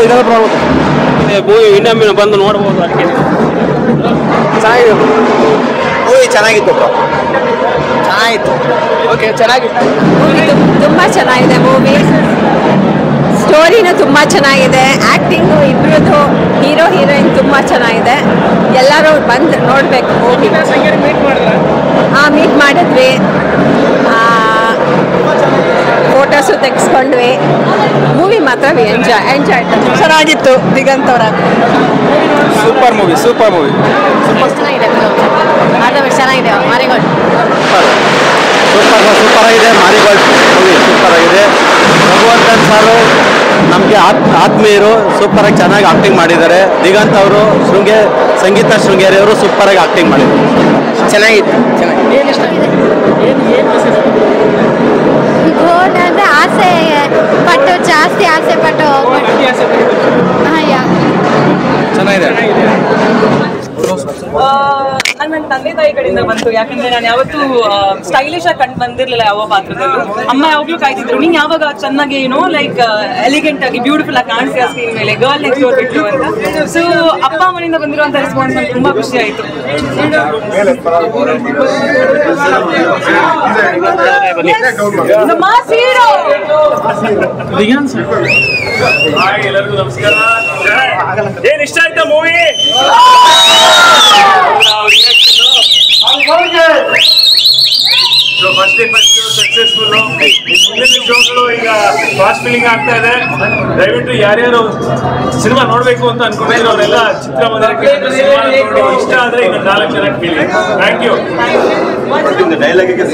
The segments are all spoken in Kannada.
ಇದೆಲ್ಲ ಪ್ರಾಬ್ಲಮ್. ಮೂವಿ ಇನ್ನೊಮ್ಮೆ ಬಂದು ನೋಡ್ಬೋದು. ಅದಕ್ಕೆ ಚೆನ್ನಾಗಿದೆ ಮೂವಿ ಚೆನ್ನಾಗಿತ್ತು. ಚೆನ್ನಾಗಿತ್ತು. ಓಕೆ ಚೆನ್ನಾಗಿತ್ತು. ಮೂವಿ ತುಂಬಾ ಚೆನ್ನಾಗಿದೆ. ಮೂವಿ ಸ್ಟೋರಿನೂ ತುಂಬ ಚೆನ್ನಾಗಿದೆ. ಆ್ಯಕ್ಟಿಂಗು ಇಬ್ಬರದು ಹೀರೋ ಹೀರೋಯಿನ್ ತುಂಬ ಚೆನ್ನಾಗಿದೆ. ಎಲ್ಲರೂ ಬಂದು ನೋಡಬೇಕು ಮೂವಿ. ಮೀಟ್ ಮಾಡಿದ್ವಿ, ಫೋಟೋಸು ತೆಗೆಸ್ಕೊಂಡ್ವಿ. ಮೂವಿ ಮಾತ್ರ ಎಂಜಾಯ್ ಚೆನ್ನಾಗಿತ್ತು. ದಿಗಂತ್ ಅವರ ಸೂಪರ್ ಮೂವಿ ಚೆನ್ನಾಗಿದೆ. ಚೆನ್ನಾಗಿದೆ. ಮಾರಿಗೋಲ್ಡ್ ಸೂಪರ್ ಆಗಿದೆ. ಮಾರಿಗೋಲ್ಡ್ ಮೂವಿ ಸೂಪರ್ ಆಗಿದೆ. ಭಗವಂತನ್ ಸಾರು ನಮಗೆ ಆತ್ಮೀಯರು ಸೂಪರಾಗಿ ಚೆನ್ನಾಗಿ ಆಕ್ಟಿಂಗ್ ಮಾಡಿದ್ದಾರೆ. ದಿಗಂತ್ ಅವರು ಸಂಗೀತ ಶೃಂಗೇರಿ ಅವರು ಸೂಪರಾಗಿ ಆಕ್ಟಿಂಗ್ ಮಾಡಿದ್ದಾರೆ. ಚೆನ್ನಾಗಿತ್ತು. ಗೋಲ್ಡ್ ಅಂದರೆ ಆಸೆ ಪಟ್ಟು ಜಾಸ್ತಿ ಆಸೆ ಪಟ್ಟು ಚೆನ್ನಾಗಿದೆ. ನನ್ನ ತಂದೆ ತಾಯಿ ಕಡೆಯಿಂದ ಬಂತು. ಯಾಕಂದ್ರೆ ನಾನು ಯಾವತ್ತೂ ಸ್ಟೈಲಿಶ್ ಆಗಿ ಕಂಡು ಬಂದಿರಲಿಲ್ಲ ಯಾವ ಪಾತ್ರದಲ್ಲೂ. ಅಮ್ಮ ಯಾವಾಗಲೂ ಕಾಯ್ತಿದ್ರು, ನೀನು ಯಾವಾಗ ಚೆನ್ನಾಗಿ ಲೈಕ್ ಎಲಿಗೆಂಟ್ ಆಗಿ ಬ್ಯೂಟಿಫುಲ್ ಆಗಿ ಕಾಣಿಸ್ತೀಯ ಸ್ಕ್ರೀನ್ ಮೇಲೆ, ಗರ್ಲ್ ನೆಕ್ಸ್ಟ್ ಡೋರ್ ಬಿಟ್ಟು ಅಂತ. ಸೊ ಅಪ್ಪ ಅಮ್ಮನಿಂದ ಬಂದಿರುವಂಥ ರೆಸ್ಪಾನ್ಸ್ ನನಗೆ ತುಂಬ ಖುಷಿ ಆಯಿತು. ಎಲ್ಲರಿಗೂ ನಮಸ್ಕಾರ. ಏನ್ ಇಷ್ಟ ಆಯ್ತಾ ಮೂವಿ? First successful. ಮುಂದಿನ ಶೋಗಳು ಈಗ ಫಾಸ್ಟ್ ಫಿಲ್ಲಿಂಗ್ ಆಗ್ತಾ ಇದೆ. ದಯವಿಟ್ಟು ಯಾರ್ಯಾರು ಸಿನಿಮಾ ನೋಡ್ಬೇಕು ಅಂತ ಅನ್ಕೊಂಡಿದ್ರು ಅವರೆಲ್ಲ ಚಿತ್ರಮಂದಿರಕ್ಕೆ ಇಷ್ಟ ಆದ್ರೆ ಈಗ 4 ಜನ ಕೇಳಿ. Thank you. ಡೈಲಾಗಿಗೆ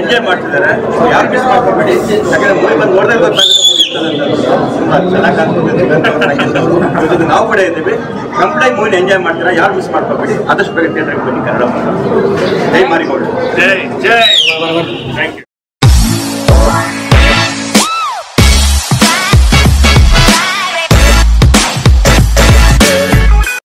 ಎಂಜಾಯ್ ಮಾಡ್ತಿದ್ದಾರೆ. ಯಾರು ಮಿಸ್ ಮಾಡ್ಕೊಬೇಡಿ. ಯಾಕಂದ್ರೆ ಮೂವಿ ಬಂದು ನೋಡಿದಾಗ ಗೊತ್ತಾಗುತ್ತೆ ಚೆನ್ನಾಗಿ. ನಾವು ಕೂಡ ಇದ್ದೀವಿ. ಕಂಪ್ಲೀಟ್ ಮೂವಿನ ಎಂಜಾಯ್ ಮಾಡ್ತೀರಾ. ಯಾರು ಮಿಸ್ ಮಾಡ್ಕೊಬೇಡಿ. ಆದಷ್ಟು ಬೇಗ ಥಿಯೇಟರ್ಗೆ ಬನ್ನಿ. ಕನ್ನಡ ಜೈ ಮಾರಿಗೋಲ್ಡ್. ಜೈ ಥ್ಯಾಂಕ್ ಯು.